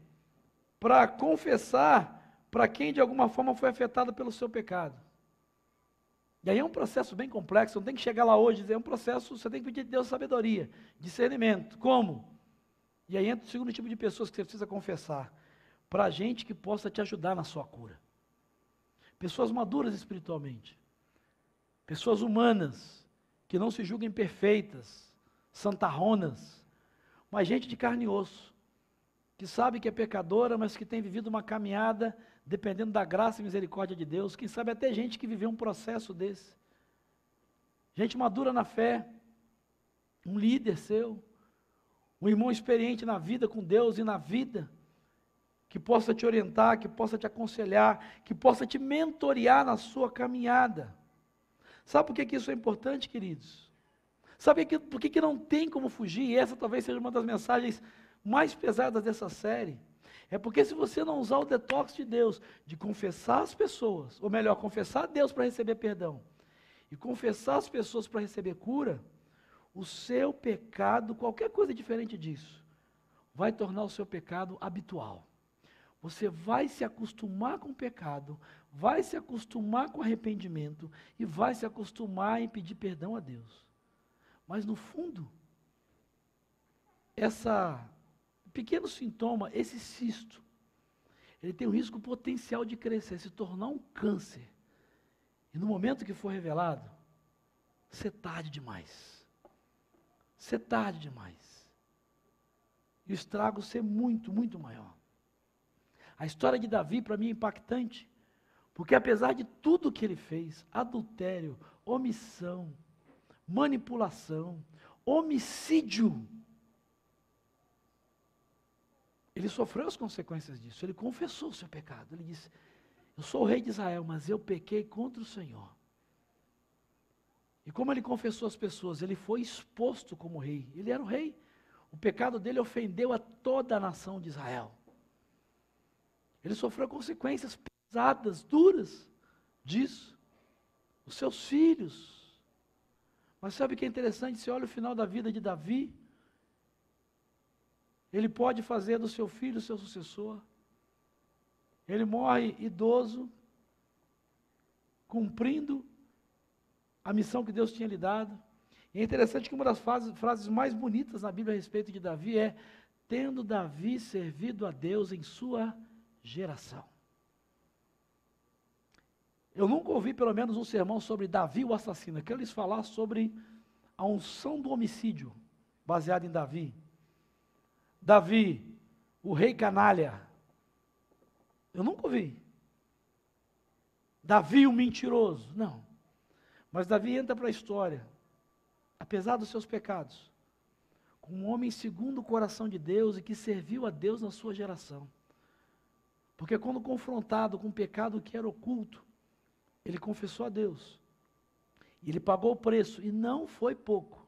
para confessar para quem de alguma forma foi afetado pelo seu pecado. E aí é um processo bem complexo, não tem que chegar lá hoje e dizer, é um processo, você tem que pedir a Deus sabedoria, discernimento. Como? E aí entra o segundo tipo de pessoas que você precisa confessar, para gente que possa te ajudar na sua cura. Pessoas maduras espiritualmente, pessoas humanas, que não se julguem perfeitas, santarronas, mas gente de carne e osso, que sabe que é pecadora, mas que tem vivido uma caminhada, dependendo da graça e misericórdia de Deus, quem sabe até gente que viveu um processo desse, gente madura na fé, um líder seu, um irmão experiente na vida com Deus e na vida, que possa te orientar, que possa te aconselhar, que possa te mentorear na sua caminhada. Sabe por que isso é importante, queridos? Sabe por que não tem como fugir? E essa talvez seja uma das mensagens mais pesadas dessa série. É porque se você não usar o detox de Deus, de confessar as pessoas, ou melhor, confessar a Deus para receber perdão, e confessar as pessoas para receber cura, o seu pecado, qualquer coisa diferente disso, vai tornar o seu pecado habitual. Você vai se acostumar com o pecado, vai se acostumar com o arrependimento e vai se acostumar em pedir perdão a Deus. Mas no fundo, esse pequeno sintoma, esse cisto, ele tem um risco potencial de crescer, se tornar um câncer. E no momento que for revelado, você é tarde demais. Você é tarde demais. E o estrago ser muito, muito maior. A história de Davi, para mim, é impactante, porque apesar de tudo que ele fez, adultério, omissão, manipulação, homicídio, ele sofreu as consequências disso, ele confessou o seu pecado, ele disse, eu sou o rei de Israel, mas eu pequei contra o Senhor. E como ele confessou às pessoas, ele foi exposto como rei, ele era o rei, o pecado dele ofendeu a toda a nação de Israel. Ele sofreu consequências pesadas, duras disso. Os seus filhos. Mas sabe o que é interessante? Você olha o final da vida de Davi. Ele pode fazer do seu filho o seu sucessor. Ele morre idoso, cumprindo a missão que Deus tinha lhe dado. E é interessante que uma das frases mais bonitas na Bíblia a respeito de Davi é: tendo Davi servido a Deus em sua geração. Eu nunca ouvi pelo menos um sermão sobre Davi o assassino. Eu quero lhes falar sobre a unção do homicídio, baseado em Davi. Davi, o rei canalha. Eu nunca ouvi. Davi o mentiroso. Não. Mas Davi entra para a história, apesar dos seus pecados, como um homem segundo o coração de Deus e que serviu a Deus na sua geração. Porque quando confrontado com um pecado que era oculto, ele confessou a Deus. E ele pagou o preço, e não foi pouco.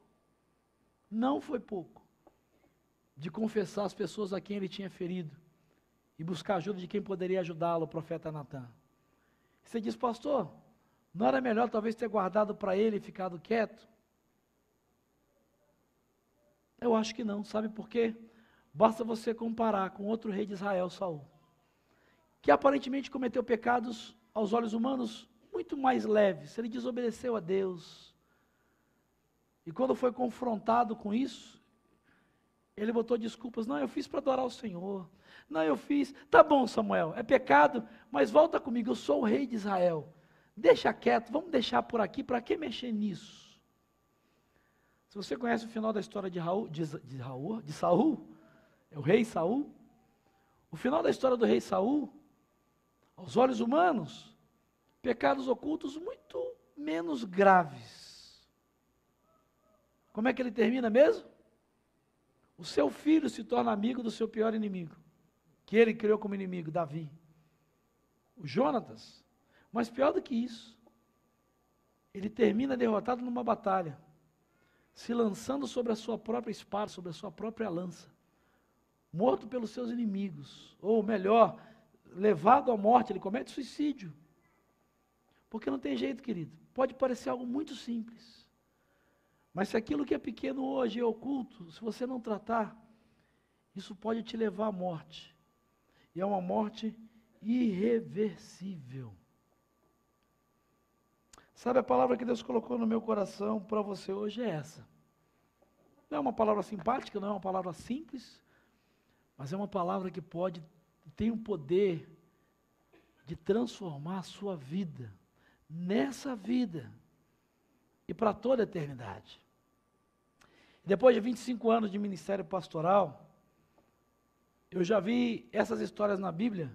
Não foi pouco. De confessar as pessoas a quem ele tinha ferido. E buscar ajuda de quem poderia ajudá-lo, o profeta Natan. Você diz, pastor, não era melhor talvez ter guardado para ele e ficado quieto? Eu acho que não, sabe por quê? Basta você comparar com outro rei de Israel, Saul, que aparentemente cometeu pecados aos olhos humanos muito mais leves. Ele desobedeceu a Deus. E quando foi confrontado com isso, ele botou desculpas. Não, eu fiz para adorar o Senhor. Não, eu fiz. Tá bom, Samuel, é pecado, mas volta comigo, eu sou o rei de Israel. Deixa quieto, vamos deixar por aqui, para que mexer nisso? Se você conhece o final da história de Saul, é o rei Saul. O final da história do rei Saul, aos olhos humanos, pecados ocultos muito menos graves. Como é que ele termina mesmo? O seu filho se torna amigo do seu pior inimigo, que ele criou como inimigo, Davi. O Jonatas. Mas pior do que isso, ele termina derrotado numa batalha, se lançando sobre a sua própria espada, sobre a sua própria lança, morto pelos seus inimigos, ou melhor, levado à morte, ele comete suicídio. Porque não tem jeito, querido, pode parecer algo muito simples, mas se aquilo que é pequeno hoje é oculto, se você não tratar, isso pode te levar à morte, e é uma morte irreversível. Sabe, a palavra que Deus colocou no meu coração para você hoje é essa. Não é uma palavra simpática, não é uma palavra simples, mas é uma palavra que tem o poder de transformar a sua vida, nessa vida, e para toda a eternidade. Depois de 25 anos de ministério pastoral, eu já vi essas histórias na Bíblia,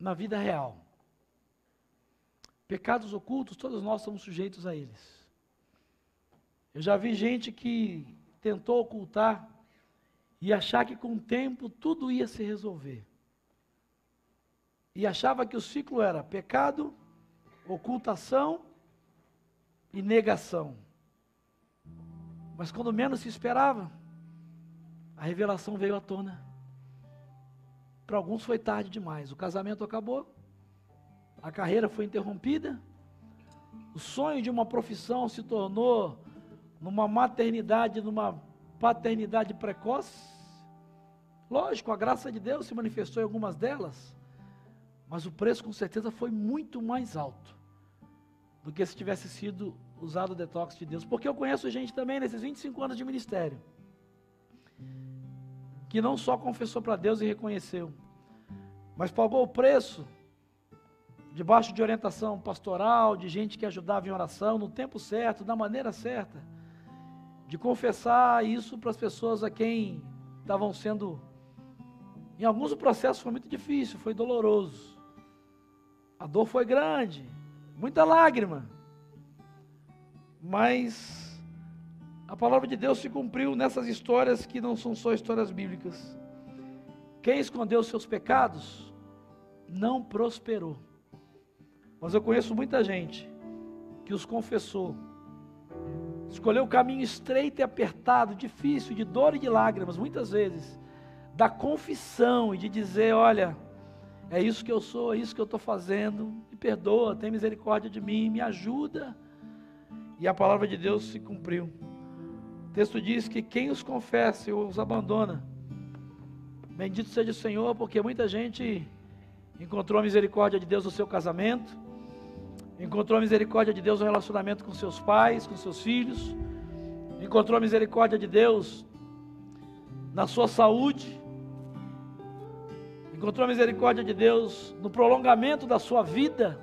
na vida real. Pecados ocultos, todos nós somos sujeitos a eles. Eu já vi gente que tentou ocultar e achar que com o tempo tudo ia se resolver. E achava que o ciclo era pecado, ocultação e negação. Mas quando menos se esperava, a revelação veio à tona. Para alguns foi tarde demais, o casamento acabou, a carreira foi interrompida, o sonho de uma profissão se tornou numa maternidade, numa paternidade precoce. Lógico, a graça de Deus se manifestou em algumas delas, mas o preço com certeza foi muito mais alto do que se tivesse sido usado o detox de Deus. Porque eu conheço gente também nesses 25 anos de ministério, que não só confessou para Deus e reconheceu, mas pagou o preço debaixo de orientação pastoral, de gente que ajudava em oração, no tempo certo, da maneira certa, de confessar isso para as pessoas a quem estavam sendo, em alguns o processo foi muito difícil, foi doloroso, a dor foi grande, muita lágrima, mas a palavra de Deus se cumpriu nessas histórias que não são só histórias bíblicas. Quem escondeu seus pecados não prosperou. Mas eu conheço muita gente que os confessou, escolheu o caminho estreito e apertado, difícil, de dor e de lágrimas, muitas vezes, da confissão e de dizer, olha, é isso que eu sou, é isso que eu estou fazendo, me perdoa, tem misericórdia de mim, me ajuda. E a palavra de Deus se cumpriu. O texto diz que quem os confessa e os abandona, bendito seja o Senhor, porque muita gente encontrou a misericórdia de Deus no seu casamento, encontrou a misericórdia de Deus no relacionamento com seus pais, com seus filhos, encontrou a misericórdia de Deus na sua saúde, encontrou a misericórdia de Deus no prolongamento da sua vida,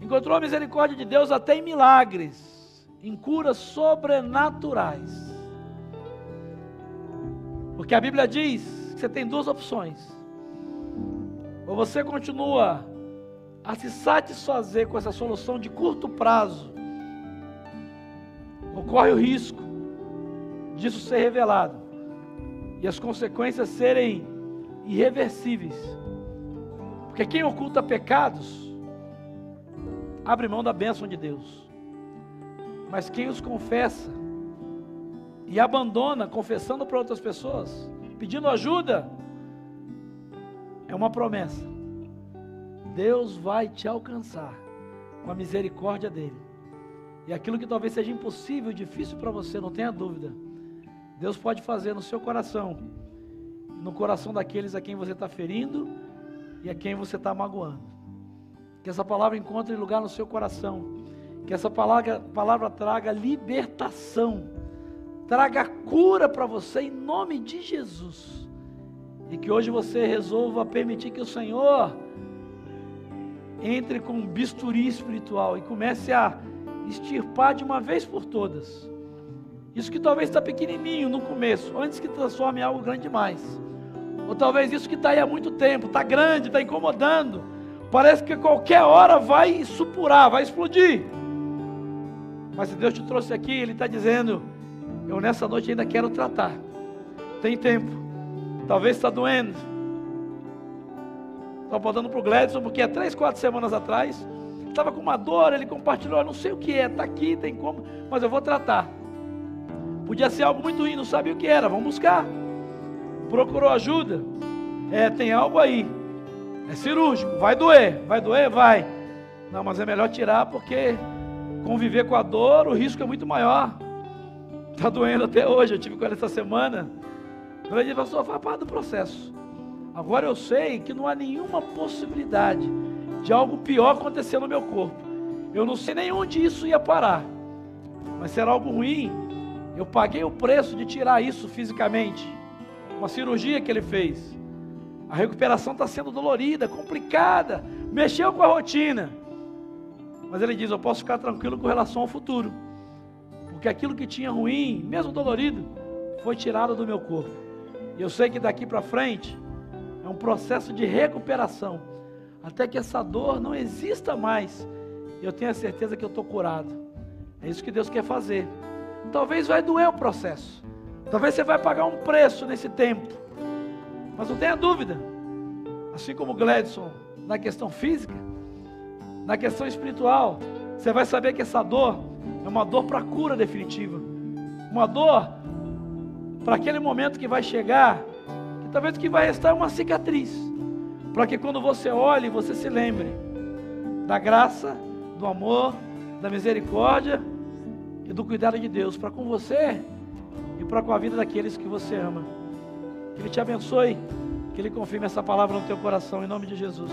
encontrou a misericórdia de Deus até em milagres, em curas sobrenaturais. Porque a Bíblia diz que você tem duas opções: ou você continua a se satisfazer com essa solução de curto prazo, corre o risco disso ser revelado e as consequências serem irreversíveis. Porque quem oculta pecados abre mão da bênção de Deus. Mas quem os confessa e abandona, confessando para outras pessoas, pedindo ajuda, é uma promessa. Deus vai te alcançar com a misericórdia dele. E aquilo que talvez seja impossível, difícil para você, não tenha dúvida, Deus pode fazer no seu coração, no coração daqueles a quem você está ferindo e a quem você está magoando. Que essa palavra encontre lugar no seu coração, que essa palavra traga libertação, traga cura para você em nome de Jesus, e que hoje você resolva permitir que o Senhor entre com um bisturi espiritual e comece a extirpar de uma vez por todas isso que talvez está pequenininho no começo, antes que transforme em algo grande demais. Ou talvez isso que está aí há muito tempo, está grande, está incomodando, parece que a qualquer hora vai supurar, vai explodir. Mas se Deus te trouxe aqui, Ele está dizendo: eu nessa noite ainda quero tratar. Tem tempo. Talvez está doendo. Estou apontando para o Gledson, porque há 3, 4 semanas atrás estava com uma dor, ele compartilhou, eu não sei o que é, está aqui, tem como, mas eu vou tratar. Podia ser algo muito ruim, não sabia o que era, vamos buscar. Procurou ajuda, tem algo aí, é cirúrgico, vai doer, vai. Não, mas é melhor tirar, porque conviver com a dor, o risco é muito maior. Está doendo até hoje, eu tive com ele essa semana. Eu disse: pastor, faz parte do processo. Agora eu sei que não há nenhuma possibilidade de algo pior acontecer no meu corpo. Eu não sei nem onde isso ia parar, mas se era algo ruim, eu paguei o preço de tirar isso fisicamente. Uma cirurgia que ele fez. A recuperação está sendo dolorida, complicada, mexeu com a rotina. Mas ele diz: eu posso ficar tranquilo com relação ao futuro, porque aquilo que tinha ruim, mesmo dolorido, foi tirado do meu corpo. E eu sei que daqui para frente é um processo de recuperação, até que essa dor não exista mais. Eu tenho a certeza que eu estou curado. É isso que Deus quer fazer. Talvez vai doer o processo, talvez você vai pagar um preço nesse tempo, mas não tenha dúvida, assim como o Gledson na questão física, na questão espiritual, você vai saber que essa dor é uma dor para cura definitiva, uma dor para aquele momento que vai chegar, que talvez o que vai restar é uma cicatriz, para que quando você olhe, você se lembre da graça, do amor, da misericórdia e do cuidado de Deus para com você e para com a vida daqueles que você ama. Que Ele te abençoe, que Ele confirme essa palavra no teu coração, em nome de Jesus.